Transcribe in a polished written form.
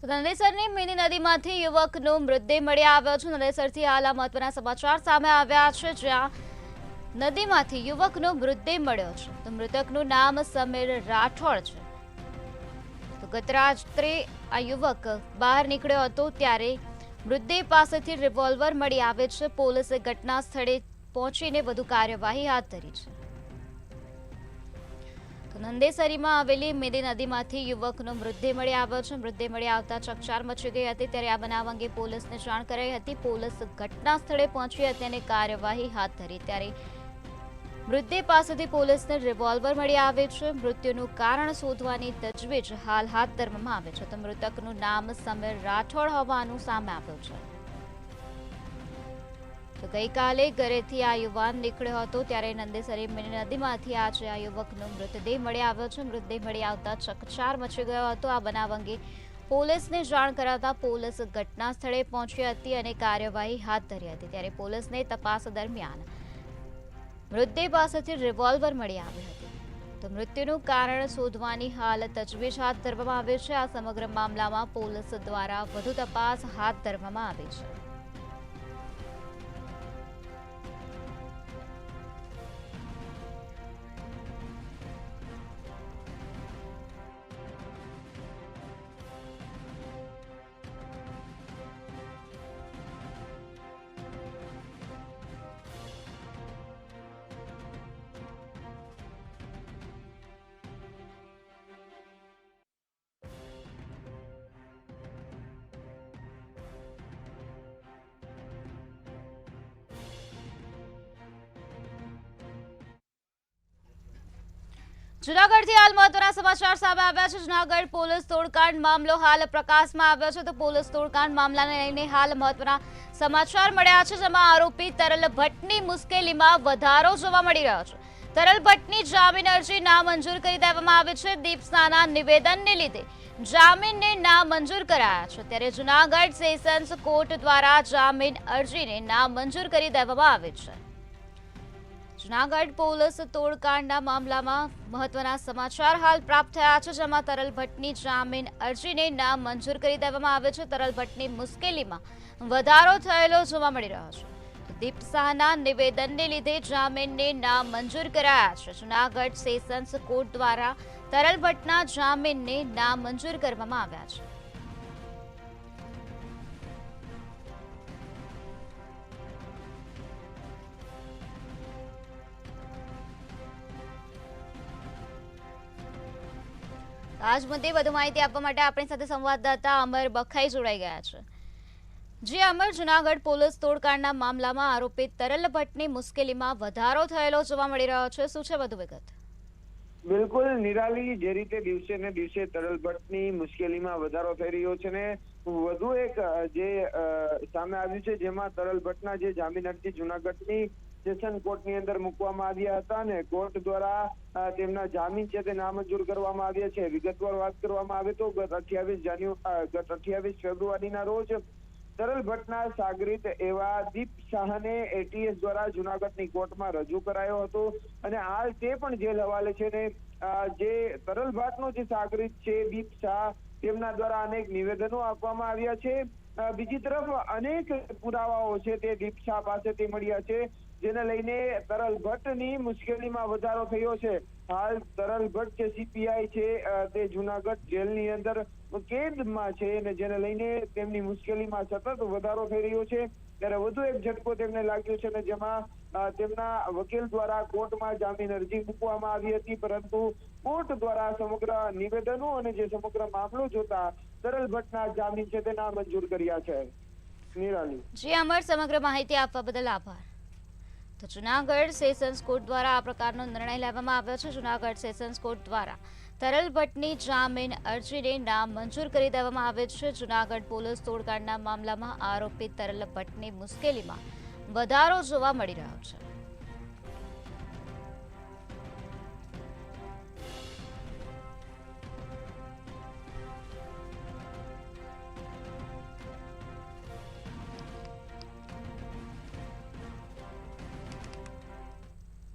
નંદેસરની mini નદીમાંથી યુવકનો મૃતદેહ મળી આવ્યો છે। નંદેસરથી હાલ આ મહત્વના સમાચાર સામે આવ્યા છે, જ્યાં નદીમાંથી યુવકનો મૃતદેહ મળ્યો છે। તો મૃતકનું નામ સમીર રાઠોડ છે। તો ગત રાત્રે આ યુવક બહાર નીકળ્યો હતો ત્યારે મૃતદેહ પાસેથી રિવોલ્વર મળી આવે છે। પોલીસે ઘટના સ્થળે પહોંચીને વધુ કાર્યવાહી હાથ ધરી છે। નંદેસરીમાં આવેલી મિની નદીમાંથી યુવકનો મૃતદેહ મળી આવ્યો છે। મૃતદેહ મળી આવતા ચકચાર મચી ગઈ હતી, ત્યારે આ બનાવ અંગે પોલીસને જાણ કરાઈ હતી। પોલીસ ઘટના સ્થળે પહોંચી હતી અને કાર્યવાહી હાથ ધરી, ત્યારે મૃતદેહ પાસેથી પોલીસને રિવોલ્વર મળી આવે છે। મૃત્યુનું કારણ શોધવાની તજવીજ હાલ હાથ ધરવામાં આવે છે। તો મૃતકનું નામ સમીર રાઠોડ હોવાનું સામે આવ્યું છે। તો ગઈકાલે ઘરેથી આ યુવાન નીકળ્યો હતો ત્યારે નંદેસરી મિની નદીમાંથી આજે આ યુવકનો મૃતદેહ મળી આવ્યો છે। મૃતદેહ મળી આવતા ચકચાર મચી ગયો હતો। આ બનાવ અંગે પોલીસને જાણ કરાતા પોલીસ ઘટના સ્થળે પહોંચી હતી અને કાર્યવાહી હાથ ધરી હતી, ત્યારે પોલીસને તપાસ દરમિયાન મૃતદેહ પાસેથી રિવોલ્વર મળી આવી હતી। તો મૃત્યુનું કારણ શોધવાની હાલ તજવીજ હાથ ધરવામાં આવી છે। આ સમગ્ર મામલામાં પોલીસ દ્વારા વધુ તપાસ હાથ ધરવામાં આવી છે। જૂનાગઢથી હાલ મહત્વના સમાચાર સામે આવ્યા છે। જૂનાગઢ પોલીસ તોડકાંડ મામલો હાલ પ્રકાશમાં આવ્યો છે। તો પોલીસ તોડકાંડ મામલાને લઈને હાલ મહત્વના સમાચાર મળ્યા છે, જેમાં આરોપી તરલ ભટ્ટની મુશ્કેલીમાં વધારો જોવા મળી રહ્યો છે। તરલ ભટ્ટની જામીન અરજી નામંજૂર કરી દેવામાં આવી છે। દીપસાના નિવેદનને લીધે જામીનને નામંજૂર કરાયા છે, ત્યારે જૂનાગઢ સેશન્સ કોર્ટ દ્વારા જામીન અરજીને નામંજૂર કરી દેવામાં આવી છે। જૂનાગઢ પોલીસ તોડકાંડના મામલામાં મહત્વના સમાચાર હાલ પ્રાપ્ત થયા છે, જેમાં તરલ ભટ્ટની જામીન અરજીને નામંજૂર કરી દેવામાં આવે છે। તરલ ભટ્ટની મુશ્કેલીમાં વધારો થયેલો જોવા મળી રહ્યો છે। દીપ શાહના નિવેદનને લીધે જામીનને નામંજૂર કરાયા છે। જૂનાગઢ સેશન્સ કોર્ટ દ્વારા તરલ ભટ્ટના જામીનને નામંજૂર કરવામાં આવ્યા છે। આજ મુદ્દે વધુ માહિતી આપવા માટે આપણી સાથે સંવાદદાતા અમર બખાઈ જોડાઈ ગયા છે। જી અમર, જૂનાગઢ પોલીસ તોડકાંડના મામલામાં આરોપી તરલ ભટ્ટની મુશ્કેલીમાં વધારો થયેલો જોવા મળી રહ્યો છે, શું છે વધુ વિગત? બિલકુલ નિરાલી, જે રીતે દિવસે ને દિવસે તરલ ભટ્ટની મુશ્કેલીમાં વધારો થઈ રહ્યો છે ને વધુ એક જે સામે આવ્યું છે, જેમાં તરલ ભટ્ટના જે જામીન અરજી જૂનાગઢની સેશન કોર્ટની અંદર મૂકવામાં આવ્યા હતા અને કોર્ટ દ્વારા તેમના જામીન છે તે નામંજૂર કરવામાં આવ્યા છે। વિગતવાર વાત કરવામાં આવે તો ગત 28 ફેબ્રુઆરીના રોજ તરલ ભટ્ટના સાગરીત એવા દીપ શાહને એટીએસ દ્વારા જૂનાગઢની કોર્ટમાં રજૂ કરાયો હતો અને હાલ તે પણ જેલ હવાલે છે ને જે તરલ ભટ્ટનો જે સાગરીત છે દીપ શાહ, તેમના દ્વારા અનેક નિવેદનો આપવામાં આવ્યા છે। બીજી તરફ અનેક પુરાવાઓ છે તે દીપ શાહ પાસેથી મળ્યા છે, જેને લઈને તરલ ભટ્ટની મુશ્કેલીમાં વધારો થયો છે। હાલ તરલ ભટ્ટ જે સીપીઆઈ છે તે જૂનાગઢ જેલની અંદર કેદમાં છે અને જેને લઈને તેમની મુશ્કેલીમાં સતત વધારો થઈ રહ્યો છે। ત્યારે વધુ એક ઝટકો તેમને લાગ્યો છે અને જેમાં તેમના વકીલ દ્વારા કોર્ટમાં જામીન અરજી મૂકવામાં આવી હતી, પરંતુ કોર્ટ દ્વારા સમગ્ર નિવેદનો અને જે સમગ્ર મામલો જોતા તરલ ભટ્ટના જામીન છે તે નામંજૂર કર્યા છે। નિરાલી। જી અમર, સમગ્ર માહિતી આપવા બદલ આભાર। તો જૂનાગઢ સેશન્સ કોર્ટ દ્વારા આ પ્રકારનો નિર્ણય લેવામાં આવ્યો છે। જૂનાગઢ સેશન્સ કોર્ટ દ્વારા તરલ ભટ્ટની જામીન અરજીને નામંજૂર કરી દેવામાં આવે છે। જૂનાગઢ પોલીસ તોડકાંડના મામલામાં આરોપી તરલ ભટ્ટની મુશ્કેલીમાં વધારો જોવા મળી રહ્યો છે।